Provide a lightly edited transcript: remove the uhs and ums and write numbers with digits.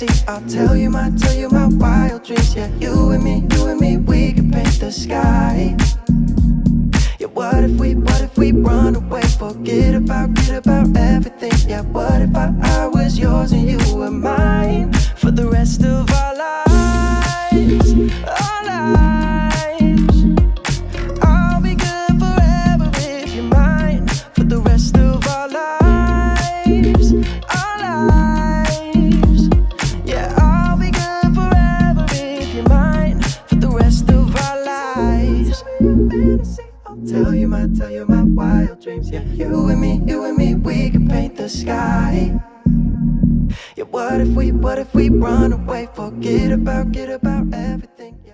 fantasy. I'll tell you my wild dreams. Yeah, you and me, we could paint the sky. Yeah, what if we run away, forget about everything. Yeah, what if I was yours and you were mine for the rest of our lives, our lives. I'll be good forever if you're mine for the rest of our lives, our lives. Yeah, I'll be good forever if you're mine for the rest of our lives. Tell you my wild dreams. Yeah, you and me, we can paint the sky. Yeah, what if we run away, forget about everything.